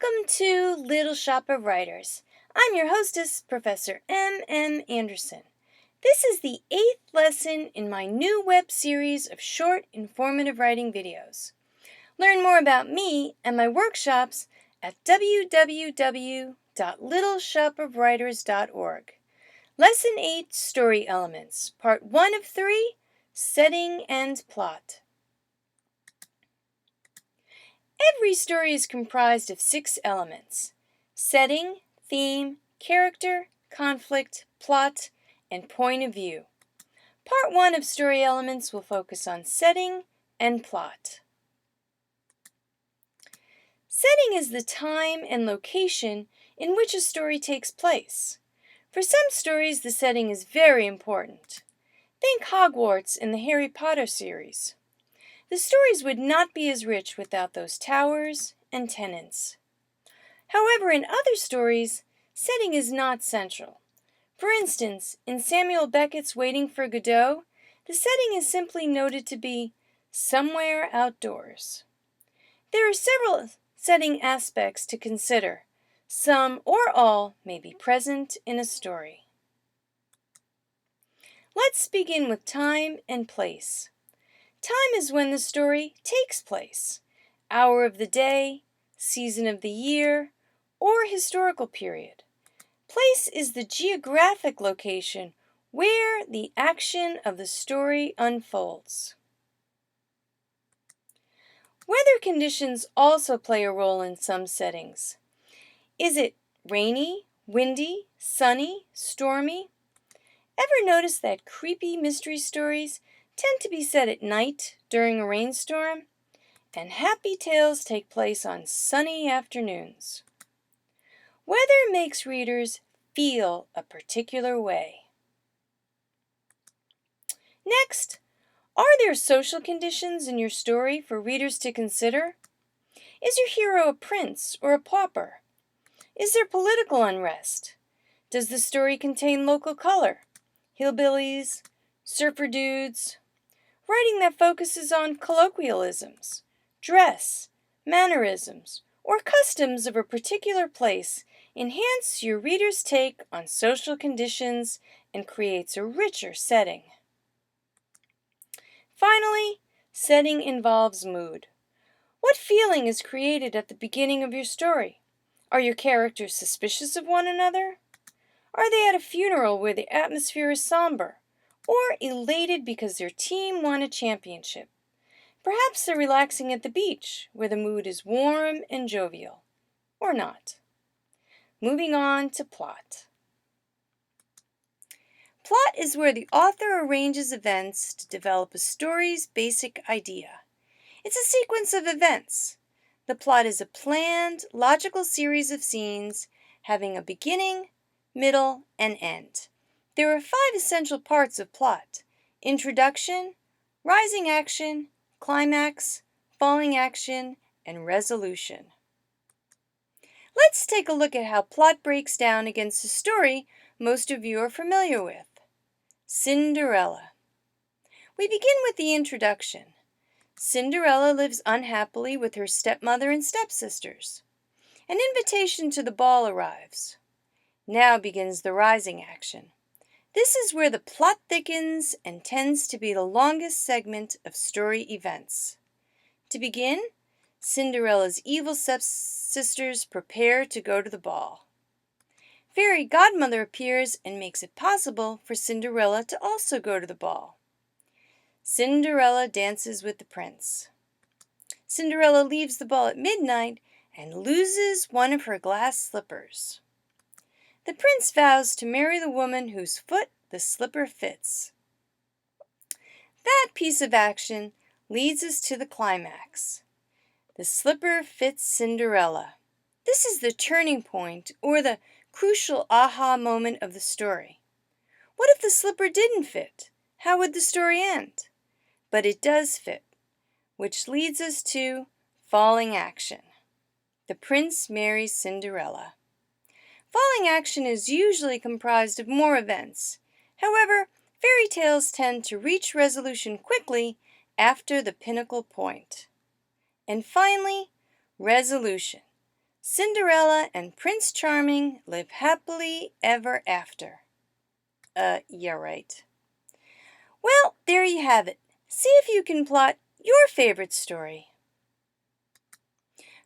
Welcome to Little Shop of Writers. I'm your hostess, Professor M. Anderson. This is the 8th lesson in my new web series of short, informative writing videos. Learn more about me and my workshops at www.littleshopofwriters.org. Lesson 8, Story Elements, Part 1 of 3, Setting and Plot. Every story is comprised of 6 elements: setting, theme, character, conflict, plot, and point of view. Part 1 of story elements will focus on setting and plot. Setting is the time and location in which a story takes place. For some stories, the setting is very important. Think Hogwarts in the Harry Potter series. The stories would not be as rich without those towers and tenants. However, in other stories, setting is not central. For instance, in Samuel Beckett's Waiting for Godot, the setting is simply noted to be somewhere outdoors. There are several setting aspects to consider. Some or all may be present in a story. Let's begin with time and place. Time is when the story takes place, hour of the day, season of the year, or historical period. Place is the geographic location where the action of the story unfolds. Weather conditions also play a role in some settings. Is it rainy, windy, sunny, stormy? Ever notice that creepy mystery stories tend to be set at night during a rainstorm, and happy tales take place on sunny afternoons? Weather makes readers feel a particular way. Next, are there social conditions in your story for readers to consider? Is your hero a prince or a pauper? Is there political unrest? Does the story contain local color? Hillbillies, surfer dudes? Writing that focuses on colloquialisms, dress, mannerisms, or customs of a particular place enhance your reader's take on social conditions and creates a richer setting. Finally, setting involves mood. What feeling is created at the beginning of your story? Are your characters suspicious of one another? Are they at a funeral where the atmosphere is somber? Or elated because their team won a championship? Perhaps they're relaxing at the beach, where the mood is warm and jovial. Or not. Moving on to plot. Plot is where the author arranges events to develop a story's basic idea. It's a sequence of events. The plot is a planned, logical series of scenes having a beginning, middle, and end. There are 5 essential parts of plot: introduction, rising action, climax, falling action, and resolution. Let's take a look at how plot breaks down against a story most of you are familiar with: Cinderella. We begin with the introduction. Cinderella lives unhappily with her stepmother and stepsisters. An invitation to the ball arrives. Now begins the rising action. This is where the plot thickens and tends to be the longest segment of story events. To begin, Cinderella's evil stepsisters prepare to go to the ball. Fairy Godmother appears and makes it possible for Cinderella to also go to the ball. Cinderella dances with the prince. Cinderella leaves the ball at midnight and loses one of her glass slippers. The prince vows to marry the woman whose foot the slipper fits. That piece of action leads us to the climax. The slipper fits Cinderella. This is the turning point, or the crucial aha moment of the story. What if the slipper didn't fit? How would the story end? But it does fit, which leads us to falling action. The prince marries Cinderella. Falling action is usually comprised of more events. However, fairy tales tend to reach resolution quickly after the pinnacle point. And finally, resolution. Cinderella and Prince Charming live happily ever after. Yeah, right. Well, there you have it. See if you can plot your favorite story.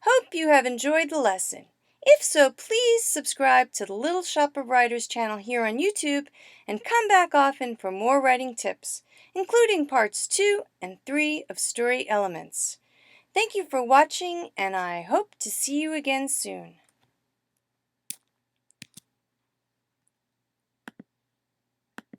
Hope you have enjoyed the lesson. If so, please subscribe to the Little Shop of Writers channel here on YouTube and come back often for more writing tips, including parts 2 and 3 of Story Elements. Thank you for watching, and I hope to see you again soon.